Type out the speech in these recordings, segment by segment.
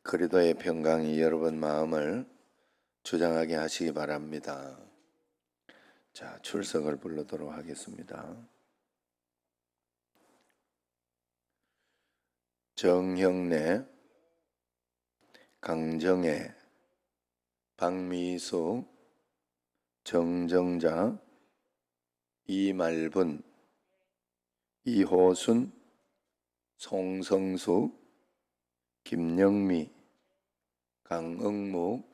그리스도의 평강이 여러분 마음을 주장하게 하시기 바랍니다. 자, 출석을 부르도록 하겠습니다. 정형래, 강정애, 박미숙, 정정자, 이말분, 이호순, 송성숙, 김영미, 강응묵,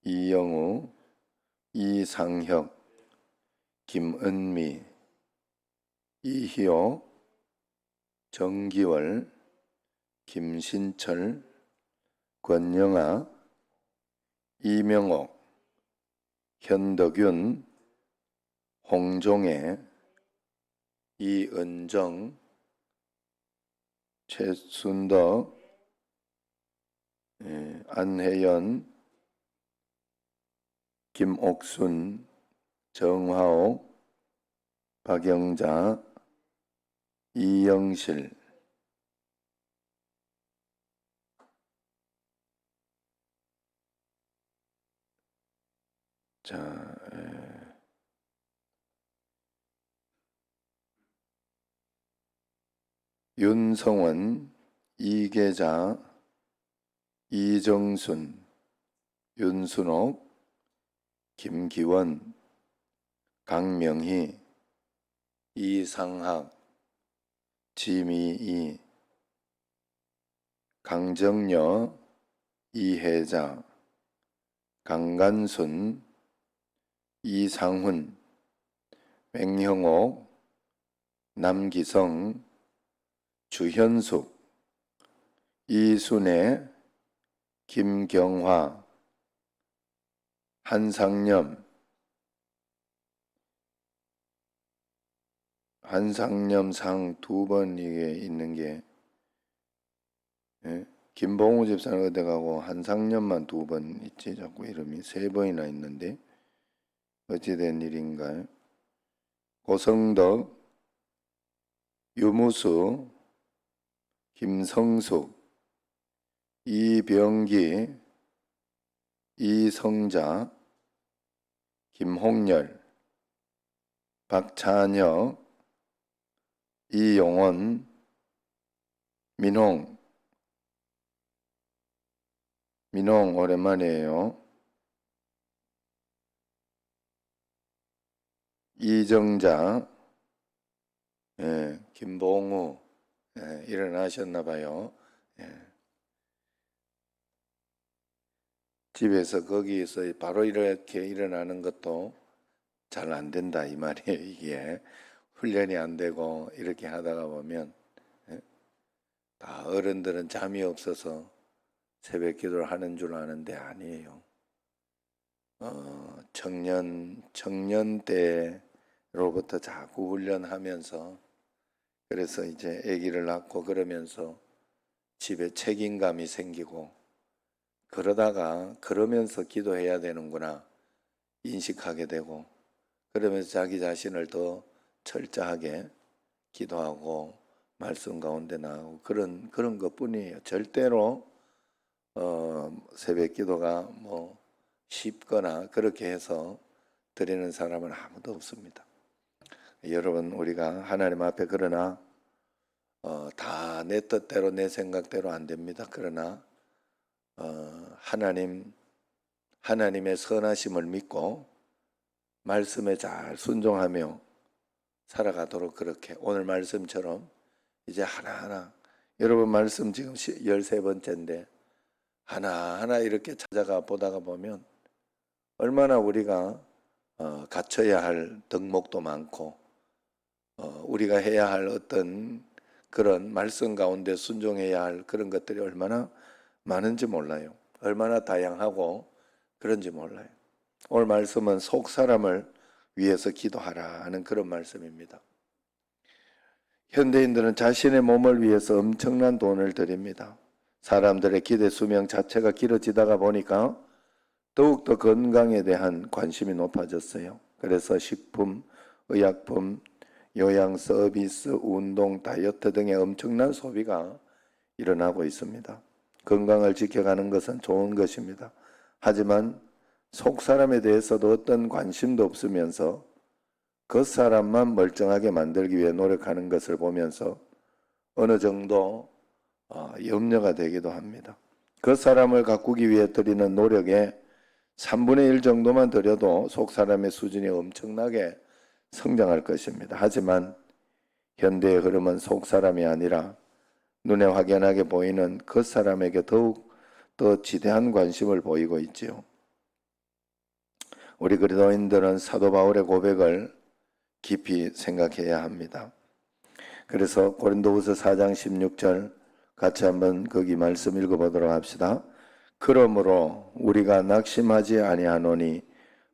이영우, 이상혁, 김은미, 이희호, 정기월, 김신철, 권영아, 이명옥, 현덕윤, 홍종애, 이은정, 최순덕, 안혜연, 김옥순, 정화옥, 박영자, 이영실. 자, 윤성원, 이계자, 이정순, 윤순옥, 김기원, 강명희, 이상학, 지미이, 강정여, 이혜자, 강간순, 이상훈, 맹형옥, 남기성, 주현숙, 이순애, 김경화, 한상념, 상 2번 이게 있는 게 김봉우 집사는 어디 가고 한상념만 2번 있지. 자꾸 이름이 3번이나 있는데 어찌된 일인가요? 고성덕, 유무수, 김성숙, 이병기, 이성자, 김홍열, 박찬혁, 이용원, 민홍 오랜만이에요. 이정자, 김봉우, 일어나셨나봐요. 집에서 거기에서 바로 이렇게 일어나는 것도 잘 안 된다 이 말이에요. 이게 훈련이 안 되고 이렇게 하다가 보면 다 어른들은 잠이 없어서 새벽 기도를 하는 줄 아는데 아니에요. 청년 때로부터 자꾸 훈련하면서 그래서 이제 아기를 낳고 그러면서 집에 책임감이 생기고 그러면서 기도해야 되는구나 인식하게 되고 그러면서 자기 자신을 더 철저하게 기도하고 말씀 가운데 나오고 그런 것뿐이에요. 절대로 새벽 기도가 뭐 쉽거나 그렇게 해서 드리는 사람은 아무도 없습니다. 여러분 우리가 하나님 앞에 그러나 다 내 뜻대로 내 생각대로 안 됩니다. 그러나 하나님의 선하심을 믿고 말씀에 잘 순종하며 살아가도록 그렇게 오늘 말씀처럼 이제 하나하나 여러분 말씀 지금 13번째인데 하나하나 이렇게 찾아가 보다가 보면 얼마나 우리가 갖춰야 할 덕목도 많고 우리가 해야 할 어떤 그런 말씀 가운데 순종해야 할 그런 것들이 얼마나 많은지 몰라요. 얼마나 다양하고 그런지 몰라요. 오늘 말씀은 속 사람을 위해서 기도하라 하는 그런 말씀입니다. 현대인들은 자신의 몸을 위해서 엄청난 돈을 들입니다. 사람들의 기대 수명 자체가 길어지다가 보니까 더욱더 건강에 대한 관심이 높아졌어요. 그래서 식품, 의약품, 요양 서비스, 운동, 다이어트 등의 엄청난 소비가 일어나고 있습니다. 건강을 지켜가는 것은 좋은 것입니다. 하지만 속 사람에 대해서도 어떤 관심도 없으면서 그 사람만 멀쩡하게 만들기 위해 노력하는 것을 보면서 어느 정도 염려가 되기도 합니다. 그 사람을 가꾸기 위해 드리는 노력의 3분의 1 정도만 들여도 속 사람의 수준이 엄청나게 성장할 것입니다. 하지만 현대의 흐름은 속 사람이 아니라 눈에 확연하게 보이는 그 사람에게 더욱 더 지대한 관심을 보이고 있지요. 우리 그리스도인들은 사도 바울의 고백을 깊이 생각해야 합니다. 그래서 고린도후서 4장 16절 같이 한번 거기 말씀 읽어보도록 합시다. 그러므로 우리가 낙심하지 아니하노니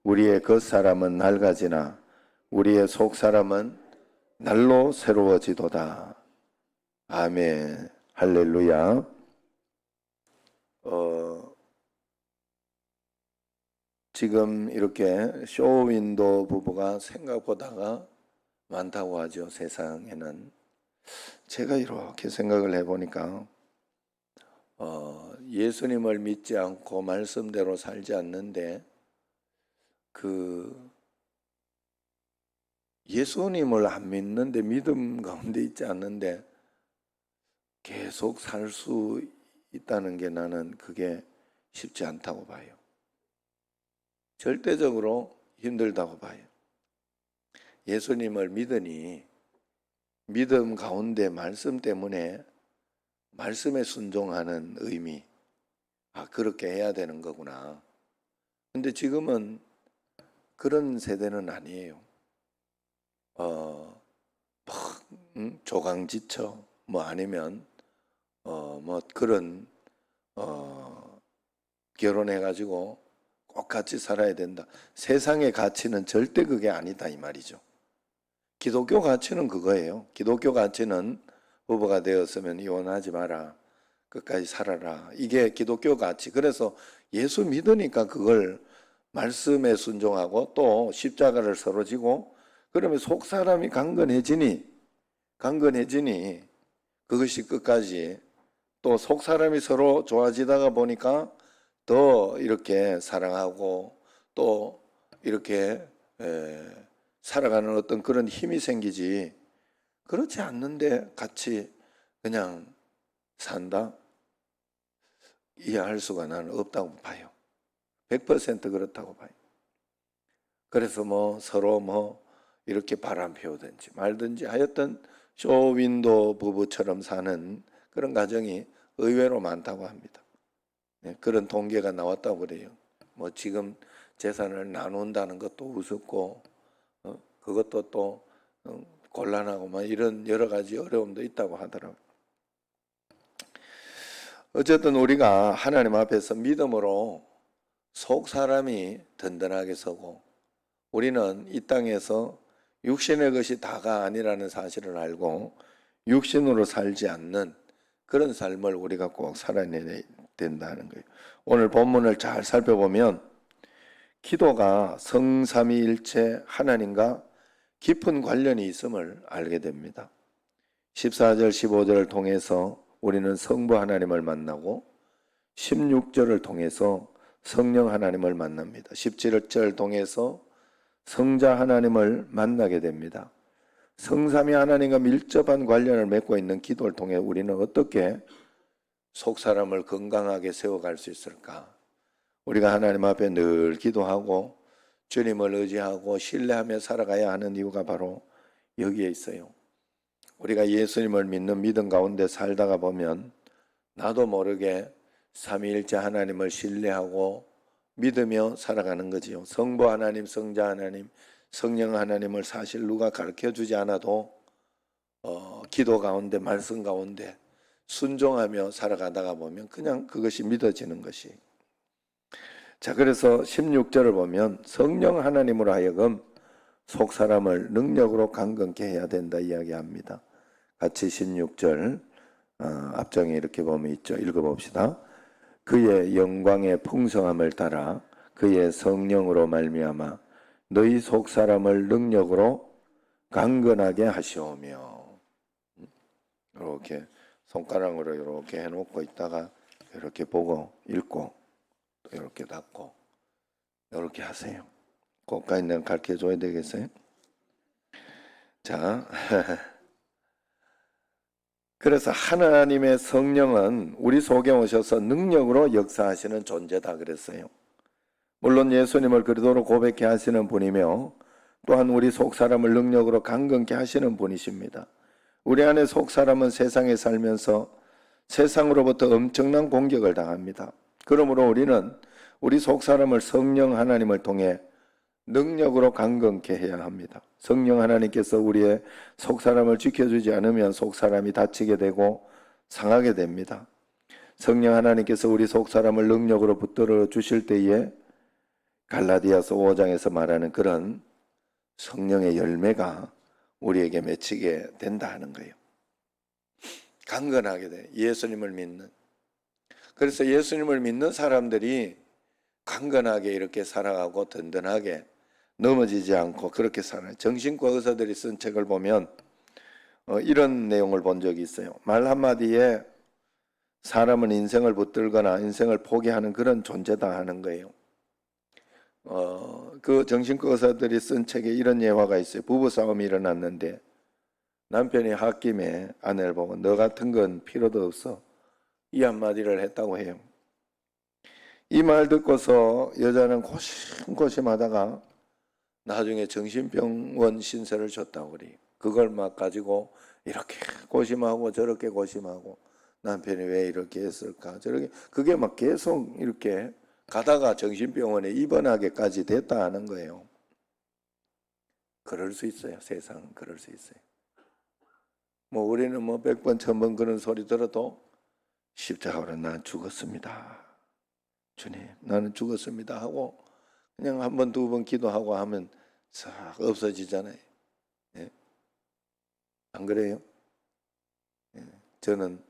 우리의 겉사람은 낡아지나 우리의 속사람은 날로 새로워지도다. 아멘. 할렐루야. 지금 이렇게 쇼윈도 부부가 생각보다가 많다고 하죠. 세상에는. 제가 이렇게 생각을 해보니까 예수님을 믿지 않고 말씀대로 살지 않는데 예수님을 안 믿는데 믿음 가운데 있지 않는데 계속 살 수 있다는 게 나는 그게 쉽지 않다고 봐요. 절대적으로 힘들다고 봐요. 예수님을 믿으니 믿음 가운데 말씀 때문에 말씀에 순종하는 의미, 그렇게 해야 되는 거구나. 근데 지금은 그런 세대는 아니에요. 조강지처 아니면 그런 결혼해가지고 꼭 같이 살아야 된다. 세상의 가치는 절대 그게 아니다 이 말이죠. 기독교 가치는 그거예요. 기독교 가치는 부부가 되었으면 이혼하지 마라. 끝까지 살아라. 이게 기독교 가치. 그래서 예수 믿으니까 그걸 말씀에 순종하고 또 십자가를 서로 지고 그러면 속 사람이 강건해지니 그것이 끝까지 또 속 사람이 서로 좋아지다가 보니까 더 이렇게 사랑하고 또 이렇게 살아가는 어떤 그런 힘이 생기지. 그렇지 않는데 같이 그냥 산다? 이해할 수가 나는 없다고 봐요. 100% 그렇다고 봐요. 그래서 서로 이렇게 바람 피우든지 말든지 하여튼 쇼윈도 부부처럼 사는 그런 가정이 의외로 많다고 합니다. 그런 통계가 나왔다고 그래요. 지금 재산을 나눈다는 것도 우습고 그것도 또 곤란하고 이런 여러 가지 어려움도 있다고 하더라고요. 어쨌든 우리가 하나님 앞에서 믿음으로 속 사람이 든든하게 서고 우리는 이 땅에서 육신의 것이 다가 아니라는 사실을 알고 육신으로 살지 않는 그런 삶을 우리가 꼭 살아내야 된다는 거예요. 오늘 본문을 잘 살펴보면 기도가 성삼위일체 하나님과 깊은 관련이 있음을 알게 됩니다. 14절 15절을 통해서 우리는 성부 하나님을 만나고 16절을 통해서 성령 하나님을 만납니다. 17절을 통해서 성자 하나님을 만나게 됩니다. 성삼위 하나님과 밀접한 관련을 맺고 있는 기도를 통해 우리는 어떻게 속사람을 건강하게 세워갈 수 있을까? 우리가 하나님 앞에 늘 기도하고 주님을 의지하고 신뢰하며 살아가야 하는 이유가 바로 여기에 있어요. 우리가 예수님을 믿는 믿음 가운데 살다가 보면 나도 모르게 삼위일체 하나님을 신뢰하고 믿으며 살아가는 거지요. 성부 하나님, 성자 하나님, 성령 하나님을 사실 누가 가르쳐주지 않아도 기도 가운데 말씀 가운데 순종하며 살아가다가 보면 그냥 그것이 믿어지는 것이. 자, 그래서 16절을 보면 성령 하나님으로 하여금 속 사람을 능력으로 강건케 해야 된다 이야기합니다. 같이 16절 앞장에 이렇게 보면 있죠. 읽어봅시다. 그의 영광의 풍성함을 따라 그의 성령으로 말미암아 너희 속 사람을 능력으로 강건하게 하시오며. 이렇게 손가락으로 이렇게 해놓고 있다가 이렇게 보고 읽고 또 이렇게 닫고 이렇게 하세요. 그것까지 내가 가르쳐 줘야 되겠어요? 자, 그래서 하나님의 성령은 우리 속에 오셔서 능력으로 역사하시는 존재다 그랬어요. 물론 예수님을 그리스도로 고백해 하시는 분이며 또한 우리 속사람을 능력으로 강건케 하시는 분이십니다. 우리 안에 속사람은 세상에 살면서 세상으로부터 엄청난 공격을 당합니다. 그러므로 우리는 우리 속사람을 성령 하나님을 통해 능력으로 강건케 해야 합니다. 성령 하나님께서 우리의 속사람을 지켜주지 않으면 속사람이 다치게 되고 상하게 됩니다. 성령 하나님께서 우리 속사람을 능력으로 붙들어 주실 때에 갈라디아서 5장에서 말하는 그런 성령의 열매가 우리에게 맺히게 된다 하는 거예요. 강건하게 돼. 예수님을 믿는. 그래서 예수님을 믿는 사람들이 강건하게 이렇게 살아가고 든든하게 넘어지지 않고 그렇게 살아요. 정신과 의사들이 쓴 책을 보면 이런 내용을 본 적이 있어요. 말 한마디에 사람은 인생을 붙들거나 인생을 포기하는 그런 존재다 하는 거예요. 그 정신과 의사들이 쓴 책에 이런 예화가 있어요. 부부싸움이 일어났는데 남편이 홧김에 아내를 보고 너 같은 건 필요도 없어 이 한마디를 했다고 해요. 이 말 듣고서 여자는 고심고심하다가 나중에 정신병원 신세를 졌다고 그래요. 그걸 막 가지고 이렇게 고심하고 저렇게 고심하고 남편이 왜 이렇게 했을까 저렇게 그게 막 계속 이렇게 가다가 정신병원에 입원하게까지 됐다 하는 거예요. 그럴 수 있어요. 세상은 그럴 수 있어요. 뭐 우리는 뭐 100번 1000번 그런 소리 들어도 십자가로 난 죽었습니다. 주님 나는 죽었습니다 하고 그냥 한 번, 두 번 기도하고 하면 싹 없어지잖아요. 예? 안 그래요? 예. 저는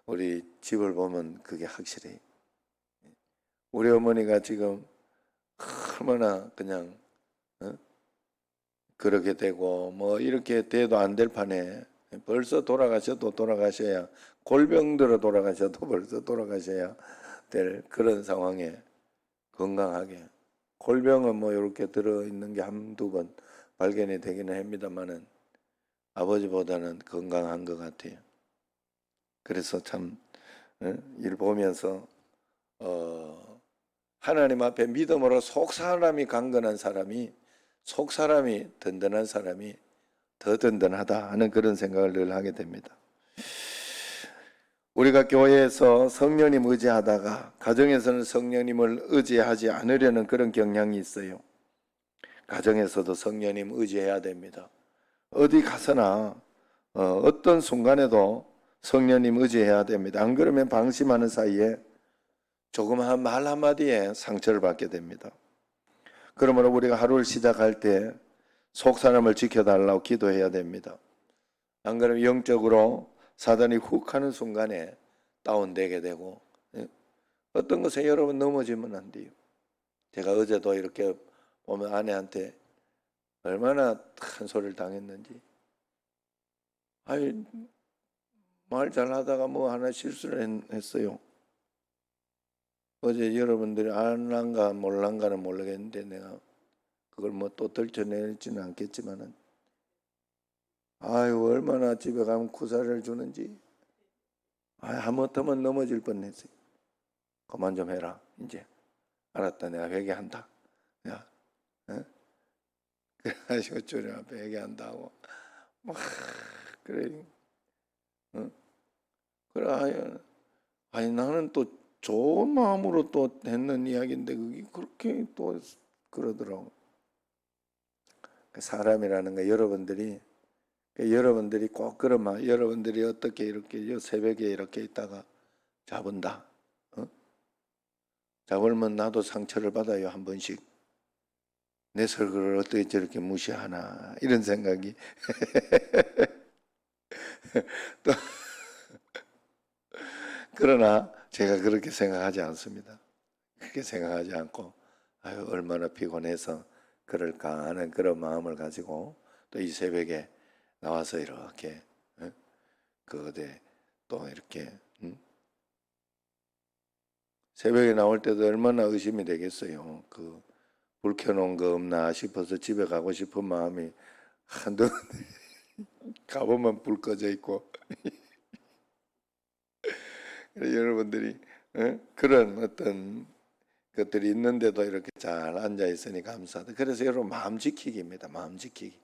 우리 집을 보면 그게 확실해요. 우리 어머니가 지금 얼마나 그냥 그렇게 되고 뭐 이렇게 돼도 안 될 판에 벌써 돌아가셔도 돌아가셔야 골병 들어 돌아가셔도 벌써 돌아가셔야 될 그런 상황에 건강하게 골병은 뭐 이렇게 들어있는 게 한두 번 발견이 되기는 합니다만은 아버지보다는 건강한 것 같아요. 그래서 참 일 보면서 하나님 앞에 믿음으로 속사람이 강건한 사람이 속사람이 든든한 사람이 더 든든하다 하는 그런 생각을 늘 하게 됩니다. 우리가 교회에서 성령님 의지하다가 가정에서는 성령님을 의지하지 않으려는 그런 경향이 있어요. 가정에서도 성령님 의지해야 됩니다. 어디 가서나 어떤 순간에도 성령님 의지해야 됩니다. 안 그러면 방심하는 사이에 조그마한 말 한마디에 상처를 받게 됩니다. 그러므로 우리가 하루를 시작할 때 속사람을 지켜달라고 기도해야 됩니다. 안 그러면 영적으로 사단이 훅 하는 순간에 다운되게 되고 어떤 것에 여러분 넘어지면 안 돼요. 제가 어제도 이렇게 보면 아내한테 얼마나 큰 소리를 당했는지 아니 말 잘하다가 뭐 하나 실수를 했어요. 어제 여러분들이 알란가 몰란가는 모르겠는데 내가 그걸 뭐 또 들춰내지는 않겠지만은 아유 얼마나 집에 가면 구사를 주는지 하마터면 넘어질 뻔했어요. 그만 좀 해라 이제 알았다 내가 회개한다. 야, 그래가지고 주님 앞에 회개한다고 막 그래. 그래 아니 나는 또 좋은 마음으로 또 했는 이야기인데 그게 그렇게 또 그러더라고. 사람이라는 거 여러분들이 꼭 그러면 여러분들이 어떻게 이렇게 새벽에 이렇게 있다가 잡은다. 잡으면 나도 상처를 받아요 한 번씩. 내 설교를 어떻게 저렇게 무시하나 이런 생각이 또 그러나 제가 그렇게 생각하지 않습니다. 그렇게 생각하지 않고 아유 얼마나 피곤해서 그럴까 하는 그런 마음을 가지고 또 이 새벽에 나와서 이렇게 그 어디 또 이렇게 새벽에 나올 때도 얼마나 의심이 되겠어요. 그 불 켜놓은 거 없나 싶어서 집에 가고 싶은 마음이 한두 가보면 불 꺼져 있고 여러분들이 그런 어떤 것들이 있는데도 이렇게 잘 앉아 있으니 감사하다. 그래서 여러분 마음 지키기입니다. 마음 지키기.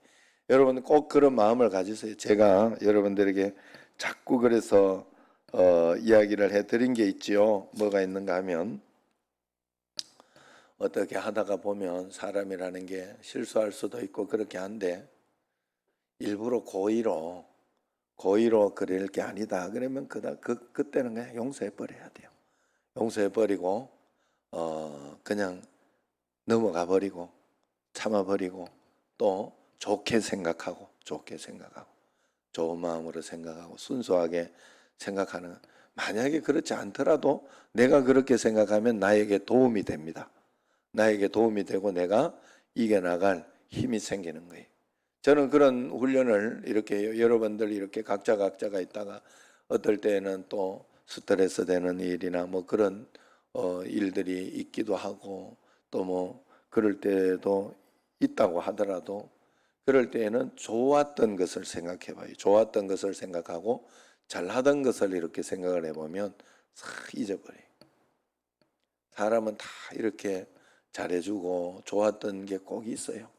여러분 꼭 그런 마음을 가지세요. 제가 여러분들에게 자꾸 그래서 이야기를 해드린 게 있지요. 뭐가 있는가 하면 어떻게 하다가 보면 사람이라는 게 실수할 수도 있고 그렇게 한데 일부러 고의로 그럴 게 아니다. 그러면 그때는 그냥 용서해 버려야 돼요. 용서해 버리고 그냥 넘어가 버리고 참아 버리고 또 좋게 생각하고 좋은 마음으로 생각하고 순수하게 생각하는. 만약에 그렇지 않더라도 내가 그렇게 생각하면 나에게 도움이 됩니다. 나에게 도움이 되고 내가 이겨나갈 힘이 생기는 거예요. 저는 그런 훈련을 이렇게 여러분들 이렇게 각자가 있다가 어떨 때는 또 스트레스 되는 일이나 뭐 그런 일들이 있기도 하고 또 뭐 그럴 때도 있다고 하더라도 그럴 때에는 좋았던 것을 생각해 봐요. 좋았던 것을 생각하고 잘하던 것을 이렇게 생각을 해보면 싹 잊어버려요. 사람은 다 이렇게 잘해주고 좋았던 게 꼭 있어요.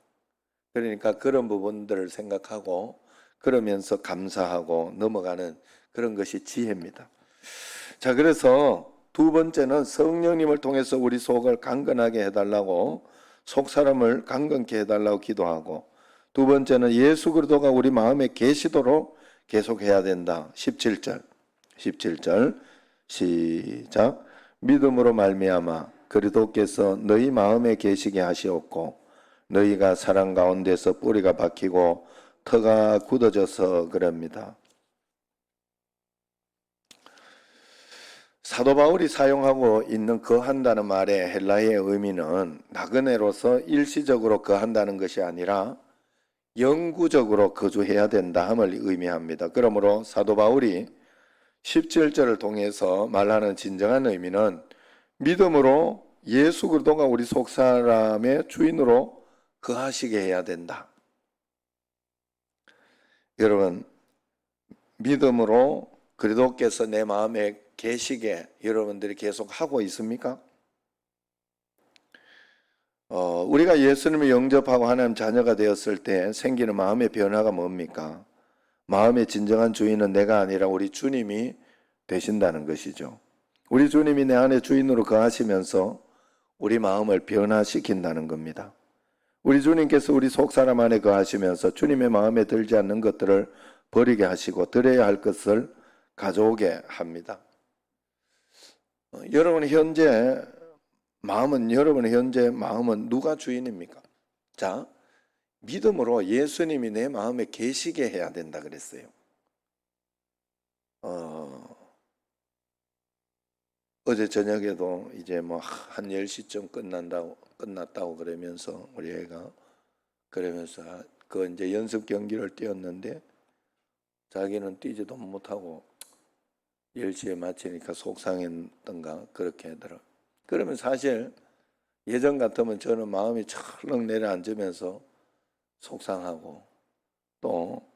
그러니까 그런 부분들을 생각하고 그러면서 감사하고 넘어가는 그런 것이 지혜입니다. 자, 그래서 두 번째는 성령님을 통해서 우리 속을 강건하게 해달라고, 속 사람을 강건케 해달라고 기도하고, 두 번째는 예수 그리스도가 우리 마음에 계시도록 계속해야 된다. 17절 시작. 믿음으로 말미암아 그리스도께서 너희 마음에 계시게 하시옵고 너희가 사랑 가운데서 뿌리가 박히고 터가 굳어져서 그럽니다. 사도 바울이 사용하고 있는 거한다는 말의 헬라어의 의미는 나그네로서 일시적으로 거한다는 것이 아니라 영구적으로 거주해야 된다 함을 의미합니다. 그러므로 사도 바울이 17절을 통해서 말하는 진정한 의미는 믿음으로 예수 그리스도가 우리 속 사람의 주인으로 거하시게 해야 된다. 여러분, 믿음으로 그리스도께서 내 마음에 계시게 여러분들이 계속 하고 있습니까? 우리가 예수님을 영접하고 하나님 자녀가 되었을 때 생기는 마음의 변화가 뭡니까? 마음의 진정한 주인은 내가 아니라 우리 주님이 되신다는 것이죠. 우리 주님이 내 안에 주인으로 거하시면서 우리 마음을 변화시킨다는 겁니다. 우리 주님께서 우리 속사람 안에 거하시면서 주님의 마음에 들지 않는 것들을 버리게 하시고 드려야 할 것을 가져오게 합니다. 여러분의 현재 마음은 누가 주인입니까? 자, 믿음으로 예수님이 내 마음에 계시게 해야 된다 그랬어요. 어제 저녁에도 이제 뭐 한 10시쯤 끝났다고 그러면서 우리 애가 그러면서 그 이제 연습 경기를 뛰었는데 자기는 뛰지도 못하고 10시에 마치니까 속상했던가 그렇게 하더라. 그러면 사실 예전 같으면 저는 마음이 철렁 내려앉으면서 속상하고 또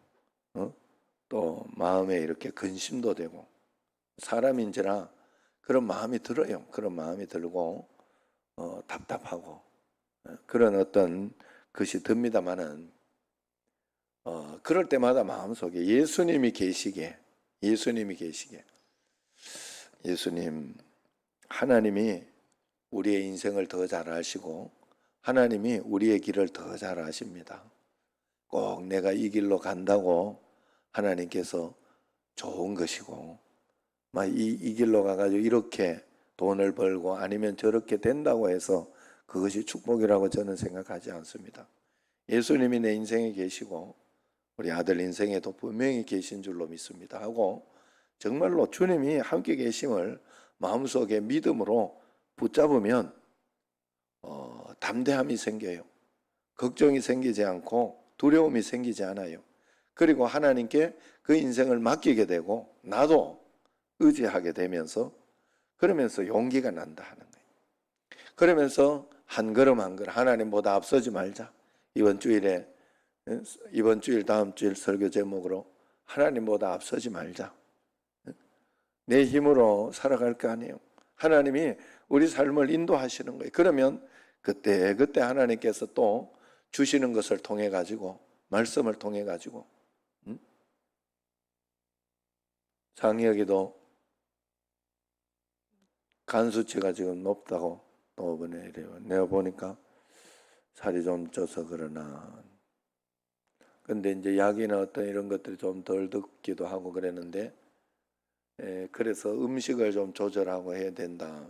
마음에 이렇게 근심도 되고 사람인지라 그런 마음이 들어요. 그런 마음이 들고 답답하고 그런 어떤 것이 듭니다마는 그럴 때마다 마음속에 예수님이 계시게 예수님 하나님이 우리의 인생을 더 잘 아시고 하나님이 우리의 길을 더 잘 아십니다. 꼭 내가 이 길로 간다고 하나님께서 좋은 것이고 막 이 길로 가가지고 이렇게 돈을 벌고 아니면 저렇게 된다고 해서 그것이 축복이라고 저는 생각하지 않습니다. 예수님이 내 인생에 계시고 우리 아들 인생에도 분명히 계신 줄로 믿습니다 하고 정말로 주님이 함께 계심을 마음속에 믿음으로 붙잡으면 담대함이 생겨요. 걱정이 생기지 않고 두려움이 생기지 않아요. 그리고 하나님께 그 인생을 맡기게 되고 나도 의지하게 되면서 그러면서 용기가 난다 하는 거예요. 그러면서 한 걸음 한 걸음 하나님보다 앞서지 말자. 이번 주일 다음 주일 설교 제목으로 하나님보다 앞서지 말자. 내 힘으로 살아갈 거 아니에요. 하나님이 우리 삶을 인도하시는 거예요. 그러면 그때 하나님께서 또 주시는 것을 통해 가지고, 말씀을 통해 가지고, 상혁이도 간 수치가 지금 높다고 또 이번에 이래요. 내가 보니까 살이 좀 쪄서 그러나. 근데 이제 약이나 어떤 이런 것들이 좀 덜 듣기도 하고 그랬는데, 그래서 음식을 좀 조절하고 해야 된다.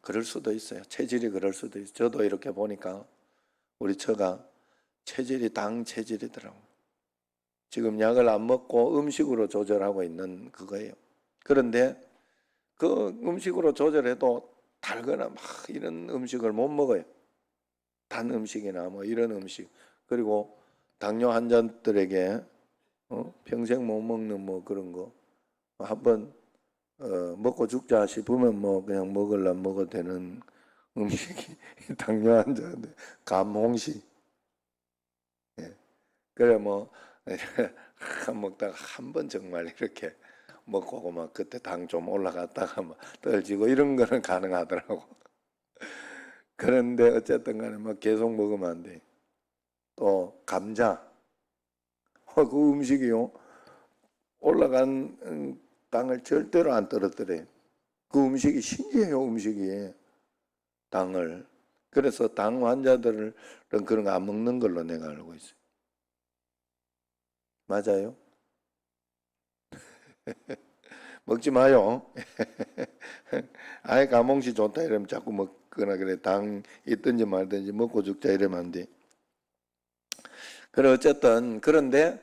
그럴 수도 있어요. 체질이 그럴 수도 있어요. 저도 이렇게 보니까 우리 처가 체질이 당 체질이더라고요. 지금 약을 안 먹고 음식으로 조절하고 있는 그거예요. 그런데 그 음식으로 조절해도 달거나 막 이런 음식을 못 먹어요. 단 음식이나 뭐 이런 음식. 그리고 당뇨 환자들에게 평생 못 먹는 뭐 그런 거 한번 먹고 죽자 싶으면 뭐 그냥 먹으려면 먹어도 되는 음식이 당뇨 환자인데 감홍시. 예. 그래 뭐 먹다가 한 번 정말 이렇게 먹고 막 그때 당 좀 올라갔다가 막 떨어지고 이런 거는 가능하더라고. 그런데 어쨌든 간에 막 계속 먹으면 안 돼. 또 감자. 그 음식이요. 올라간 당을 절대로 안 떨어뜨려요. 그 음식이 신기해요, 음식이. 당을. 그래서 당 환자들은 그런 거 안 먹는 걸로 내가 알고 있어요. 맞아요? 먹지 마요. 아예 감홍시 좋다 이러면 자꾸 먹거나 그래. 당 있든지 말든지 먹고 죽자 이러면 안 돼. 그래 어쨌든 그런데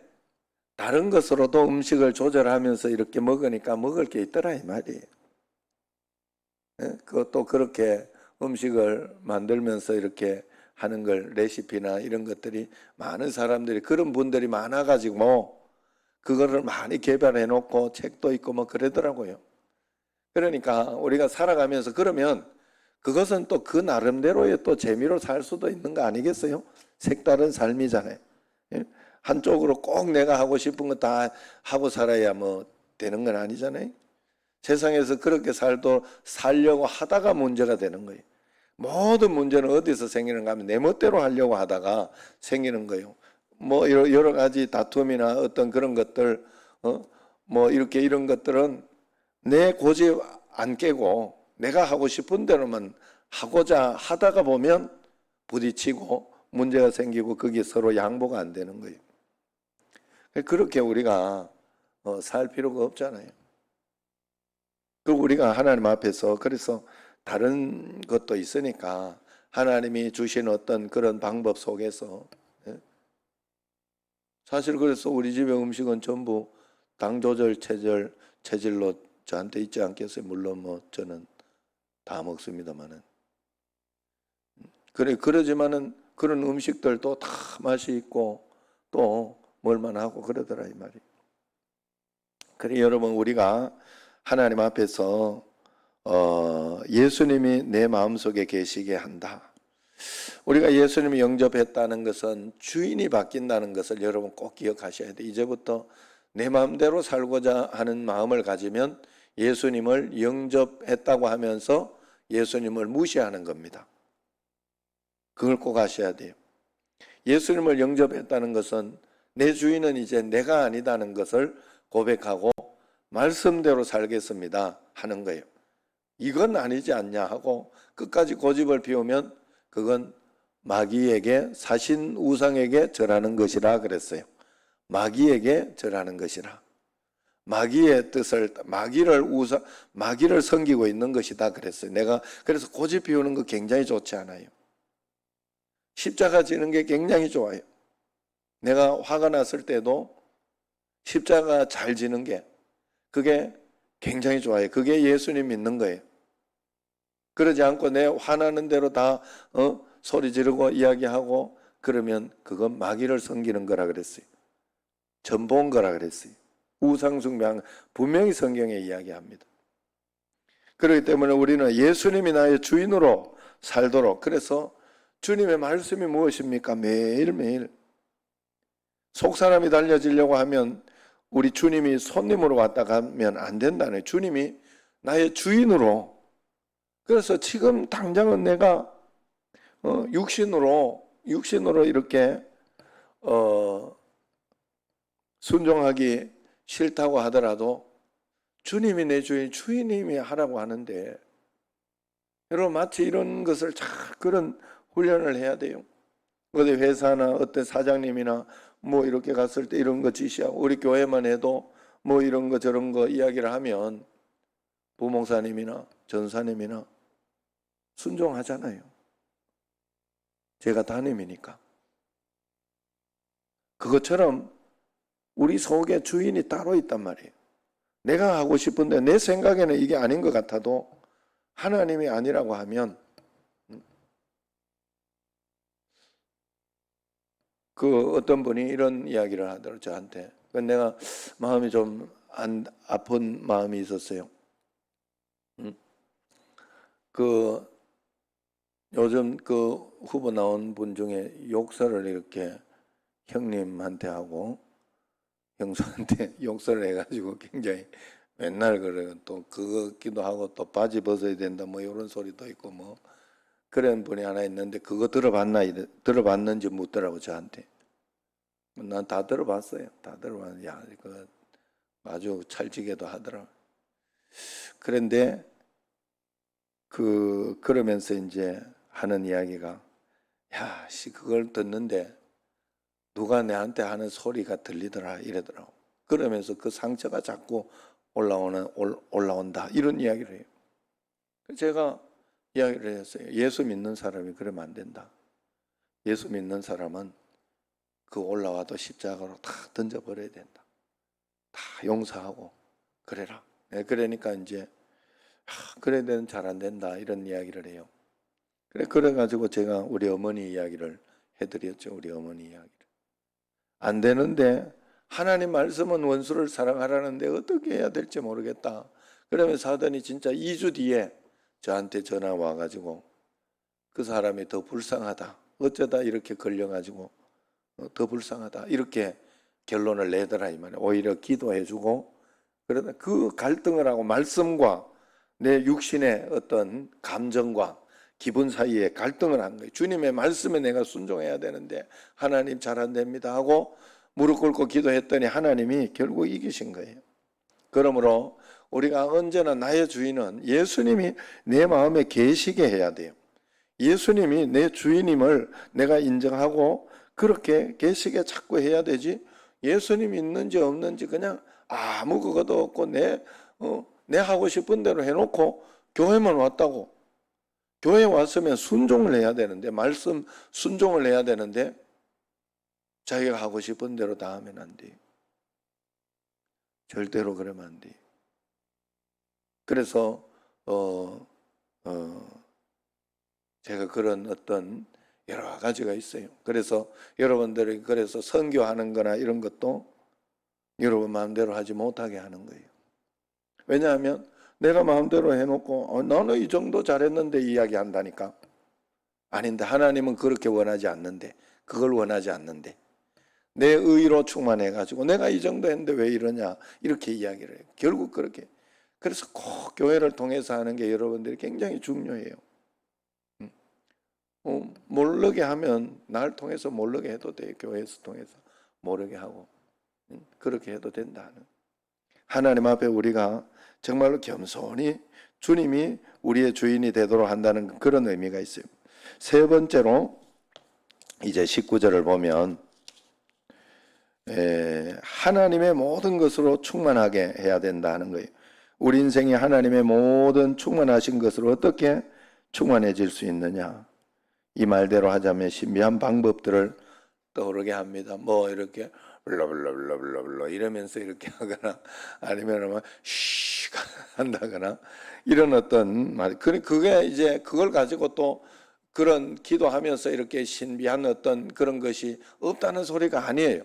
다른 것으로도 음식을 조절하면서 이렇게 먹으니까 먹을 게 있더라 이 말이에요. 그것도 그렇게 음식을 만들면서 이렇게 하는 걸 레시피나 이런 것들이 많은 사람들이 그런 분들이 많아가지고 그거를 많이 개발해 놓고 책도 있고 뭐 그러더라고요. 그러니까 우리가 살아가면서 그러면 그것은 또 그 나름대로의 또 재미로 살 수도 있는 거 아니겠어요? 색다른 삶이잖아요. 예? 한쪽으로 꼭 내가 하고 싶은 거 다 하고 살아야 뭐 되는 건 아니잖아요. 세상에서 그렇게 살려고 하다가 문제가 되는 거예요. 모든 문제는 어디서 생기는가 하면 내 멋대로 하려고 하다가 생기는 거예요. 뭐 여러 가지 다툼이나 어떤 그런 것들, 뭐 이렇게 이런 것들은 내 고집 안 깨고 내가 하고 싶은 대로만 하고자 하다가 보면 부딪히고 문제가 생기고 거기에 서로 양보가 안 되는 거예요. 그렇게 우리가 살 필요가 없잖아요. 그리고 우리가 하나님 앞에서 그래서 다른 것도 있으니까 하나님이 주신 어떤 그런 방법 속에서 사실 그래서 우리 집의 음식은 전부 당 조절 체질로 저한테 있지 않겠어요? 물론 뭐 저는 다 먹습니다만은 그러지만은 그런 음식들도 다 맛이 있고 또 먹을만하고 그러더라 이 말이. 그래 여러분 우리가 하나님 앞에서 예수님이 내 마음속에 계시게 한다. 우리가 예수님을 영접했다는 것은 주인이 바뀐다는 것을 여러분 꼭 기억하셔야 돼요. 이제부터 내 마음대로 살고자 하는 마음을 가지면 예수님을 영접했다고 하면서 예수님을 무시하는 겁니다. 그걸 꼭 아셔야 돼요. 예수님을 영접했다는 것은 내 주인은 이제 내가 아니다는 것을 고백하고 말씀대로 살겠습니다 하는 거예요. 이건 아니지 않냐 하고 끝까지 고집을 피우면 그건 마귀에게 사신 우상에게 절하는 것이라 그랬어요. 마귀에게 절하는 것이라. 마귀의 뜻을 마귀를 섬기고 있는 것이다 그랬어요. 내가 그래서 고집 피우는 거 굉장히 좋지 않아요. 십자가 지는 게 굉장히 좋아요. 내가 화가 났을 때도 십자가 잘 지는 게 그게 굉장히 좋아요. 그게 예수님 믿는 거예요. 그러지 않고 내 화나는 대로 다 소리 지르고 이야기하고 그러면 그건 마귀를 섬기는 거라 그랬어요. 전본 거라 그랬어요. 우상숭배한 분명히 성경에 이야기합니다. 그렇기 때문에 우리는 예수님이 나의 주인으로 살도록, 그래서 주님의 말씀이 무엇입니까? 매일매일. 속사람이 달려지려고 하면 우리 주님이 손님으로 왔다 가면 안 된다네. 주님이 나의 주인으로. 그래서 지금 당장은 내가 육신으로 이렇게 순종하기 싫다고 하더라도 주님이 내 주인님이 하라고 하는데, 여러분 마치 이런 것을 그런 훈련을 해야 돼요. 어디 회사나 어떤 사장님이나 뭐 이렇게 갔을 때 이런 거 지시하고, 우리 교회만 해도 뭐 이런 거 저런 거 이야기를 하면 부목사님이나 전사님이나 순종하잖아요. 제가 담임이니까. 그것처럼 우리 속에 주인이 따로 있단 말이에요. 내가 하고 싶은데 내 생각에는 이게 아닌 것 같아도 하나님이 아니라고 하면, 그 어떤 분이 이런 이야기를 하더라고요, 저한테. 내가 마음이 좀 아픈 마음이 있었어요. 그 요즘 그 후보 나온 분 중에 욕설을 이렇게 형님한테 하고 형수한테 욕설을 해가지고 굉장히 맨날 그래요. 또 그거기도 하고 또 바지 벗어야 된다 뭐 이런 소리도 있고 뭐 그런 분이 하나 있는데, 그거 들어봤는지 묻더라고 저한테. 난 다 들어봤어요. 다 들어봤는데, 야, 그 아주 찰지게도 하더라. 그런데 그러면서 이제 하는 이야기가, 야, 그걸 듣는데 누가 내한테 하는 소리가 들리더라 이러더라고. 그러면서 그 상처가 자꾸 올라온다 이런 이야기를 해요. 제가 이야기를 했어요. 예수 믿는 사람이 그러면 안 된다. 예수 믿는 사람은 그 올라와도 십자가로 다 던져버려야 된다. 다 용서하고 그래라. 그러니까 이제 그래야 되는 잘 안 된다 이런 이야기를 해요. 그래가지고 제가 우리 어머니 이야기를 해드렸죠. 우리 어머니 이야기를. 안 되는데 하나님 말씀은 원수를 사랑하라는데 어떻게 해야 될지 모르겠다. 그러면서 하더니 진짜 2주 뒤에 저한테 전화 와가지고 그 사람이 더 불쌍하다. 어쩌다 이렇게 걸려가지고 더 불쌍하다. 이렇게 결론을 내더라 이 말이에요. 오히려 기도해주고, 그러다 그 갈등을 하고 말씀과 내 육신의 어떤 감정과 기분 사이에 갈등을 한 거예요. 주님의 말씀에 내가 순종해야 되는데 하나님 잘 안 됩니다 하고 무릎 꿇고 기도했더니 하나님이 결국 이기신 거예요. 그러므로 우리가 언제나 나의 주인은 예수님이 내 마음에 계시게 해야 돼요. 예수님이 내 주인임을 내가 인정하고 그렇게 계시게 자꾸 해야 되지, 예수님이 있는지 없는지 그냥 아무 그것도 없고 내 하고 싶은 대로 해놓고 교회만 왔다고, 교회 왔으면 순종을 해야 되는데, 말씀 순종을 해야 되는데 자기가 하고 싶은 대로 다 하면 안 돼. 절대로 그러면 안 돼. 그래서 제가 그런 어떤 여러 가지가 있어요. 그래서 여러분들이 그래서 선교하는 거나 이런 것도 여러분 마음대로 하지 못하게 하는 거예요. 왜냐하면 내가 마음대로 해놓고 너는 이 정도 잘했는데 이야기한다니까. 아닌데 하나님은 그렇게 원하지 않는데, 그걸 원하지 않는데 내 의로 충만해가지고 내가 이 정도 했는데 왜 이러냐 이렇게 이야기를 해요. 결국 그렇게. 그래서 꼭 교회를 통해서 하는 게 여러분들이 굉장히 중요해요. 모르게 하면 날 통해서 모르게 해도 돼요. 교회에서 통해서 모르게 하고 그렇게 해도 된다는, 하나님 앞에 우리가 정말로 겸손히 주님이 우리의 주인이 되도록 한다는 그런 의미가 있어요. 세 번째로 이제 19절을 보면 하나님의 모든 것으로 충만하게 해야 된다는 거예요. 우리 인생이 하나님의 모든 충만하신 것으로 어떻게 충만해질 수 있느냐, 이 말대로 하자면 신비한 방법들을 떠오르게 합니다. 뭐 이렇게 블라블라블라블라 이러면서 이렇게 하거나 아니면 막 쉬 한다거나 이런 어떤 말, 그게 이제 그걸 가지고 또 그런 기도하면서 이렇게 신비한 어떤 그런 것이 없다는 소리가 아니에요.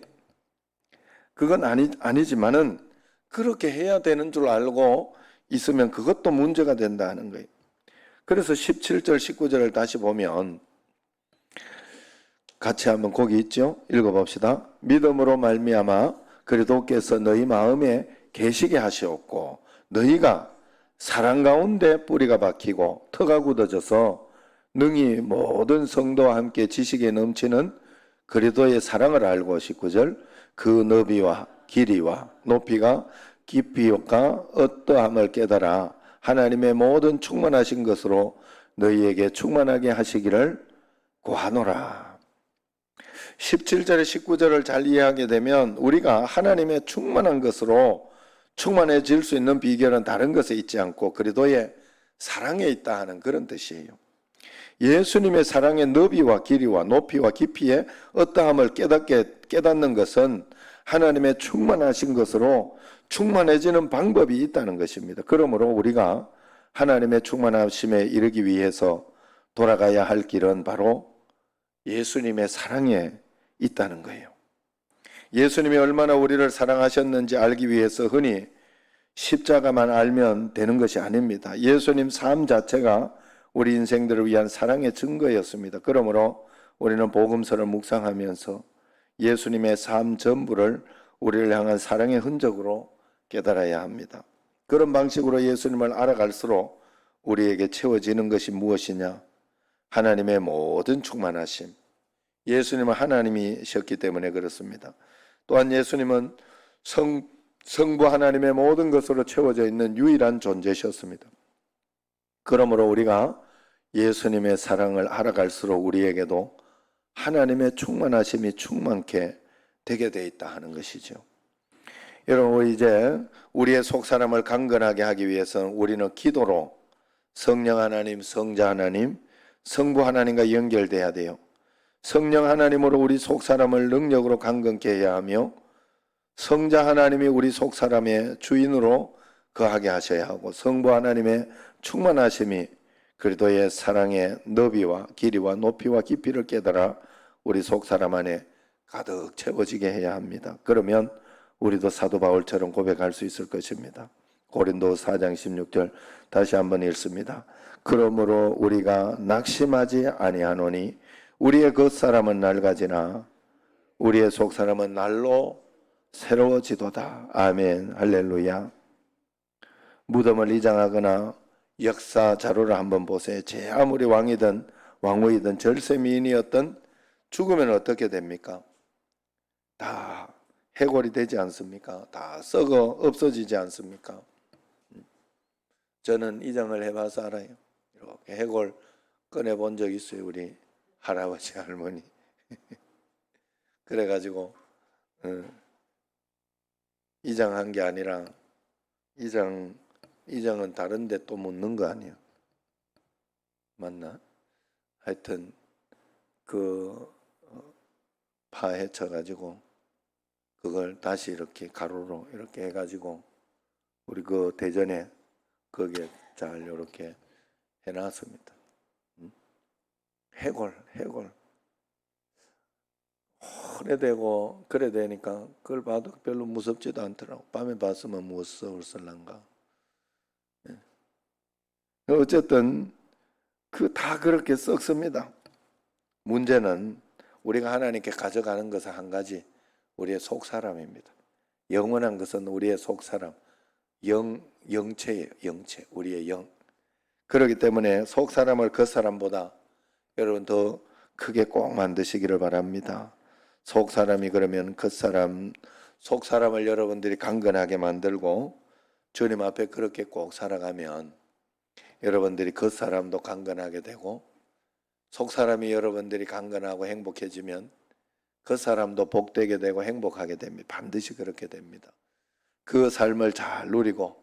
그건 아니지만은 그렇게 해야 되는 줄 알고 있으면 그것도 문제가 된다 하는 거예요. 그래서 17절 19절을 다시 보면 같이 한번 거기 있죠? 읽어봅시다. 믿음으로 말미암아 그리스도께서 너희 마음에 계시게 하시었고 너희가 사랑 가운데 뿌리가 박히고 터가 굳어져서 능히 모든 성도와 함께 지식에 넘치는 그리스도의 사랑을 알고 19절 그 너비와 길이와 높이가 깊이가 어떠함을 깨달아 하나님의 모든 충만하신 것으로 너희에게 충만하게 하시기를 구하노라. 17절에 19절을 잘 이해하게 되면 우리가 하나님의 충만한 것으로 충만해질 수 있는 비결은 다른 것에 있지 않고 그리스도의 사랑에 있다 하는 그런 뜻이에요. 예수님의 사랑의 너비와 길이와 높이와 깊이에 어떠함을 깨닫는 것은 하나님의 충만하신 것으로 충만해지는 방법이 있다는 것입니다. 그러므로 우리가 하나님의 충만하심에 이르기 위해서 돌아가야 할 길은 바로 예수님의 사랑에 있다는 거예요. 예수님이 얼마나 우리를 사랑하셨는지 알기 위해서 흔히 십자가만 알면 되는 것이 아닙니다. 예수님 삶 자체가 우리 인생들을 위한 사랑의 증거였습니다. 그러므로 우리는 복음서를 묵상하면서 예수님의 삶 전부를 우리를 향한 사랑의 흔적으로 깨달아야 합니다. 그런 방식으로 예수님을 알아갈수록 우리에게 채워지는 것이 무엇이냐? 하나님의 모든 충만하심. 예수님은 하나님이셨기 때문에 그렇습니다. 또한 예수님은 성부 하나님의 모든 것으로 채워져 있는 유일한 존재셨습니다. 그러므로 우리가 예수님의 사랑을 알아갈수록 우리에게도 하나님의 충만하심이 충만케 되게 돼 있다 하는 것이죠. 여러분, 이제 우리의 속사람을 강건하게 하기 위해서는 우리는 기도로 성령 하나님, 성자 하나님, 성부 하나님과 연결돼야 돼요. 성령 하나님으로 우리 속사람을 능력으로 강건케 해야 하며 성자 하나님이 우리 속사람의 주인으로 거하게 하셔야 하고 성부 하나님의 충만하심이 그리스도의 사랑의 너비와 길이와 높이와 깊이를 깨달아 우리 속사람 안에 가득 채워지게 해야 합니다. 그러면 우리도 사도 바울처럼 고백할 수 있을 것입니다. 고린도 4장 16절 다시 한번 읽습니다. 그러므로 우리가 낙심하지 아니하노니 우리의 겉사람은 낡아지나 우리의 속사람은 날로 새로워지도다. 아멘. 할렐루야. 무덤을 이장하거나 역사 자료를 한번 보세요. 제 아무리 왕이든 왕후이든 절세미인이었던 죽으면 어떻게 됩니까? 다 해골이 되지 않습니까? 다 썩어 없어지지 않습니까? 저는 이장을 해봐서 알아요. 이렇게 해골 꺼내본 적 있어요. 우리 할아버지 할머니. 그래가지고 이장한 게 아니라 이장은 다른데 또 묻는 거 아니에요? 맞나? 하여튼 그 파헤쳐가지고 그걸 다시 이렇게 가로로 이렇게 해가지고 우리 그 대전에 거기에 잘 이렇게 해놨습니다. 해골 오래되고 그래 되니까 그걸 봐도 별로 무섭지도 않더라고. 밤에 봤으면 무서울쓸란가. 어쨌든 다 그렇게 썩습니다. 문제는 우리가 하나님께 가져가는 것은 한 가지, 우리의 속사람입니다. 영원한 것은 우리의 속사람, 영체예요. 영체, 우리의 영. 그렇기 때문에 속사람을 겉사람보다 여러분 더 크게 꼭 만드시기를 바랍니다. 속사람이 그러면 겉사람, 속사람을 여러분들이 강건하게 만들고 주님 앞에 그렇게 꼭 살아가면 여러분들이 겉사람도 강건하게 되고 속사람이 여러분들이 강건하고 행복해지면 겉사람도 복되게 되고 행복하게 됩니다. 반드시 그렇게 됩니다. 그 삶을 잘 누리고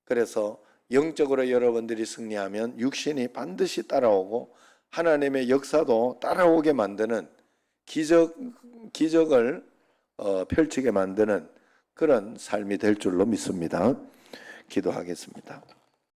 그래서 영적으로 여러분들이 승리하면 육신이 반드시 따라오고 하나님의 역사도 따라오게 만드는 기적을 펼치게 만드는 그런 삶이 될 줄로 믿습니다. 기도하겠습니다.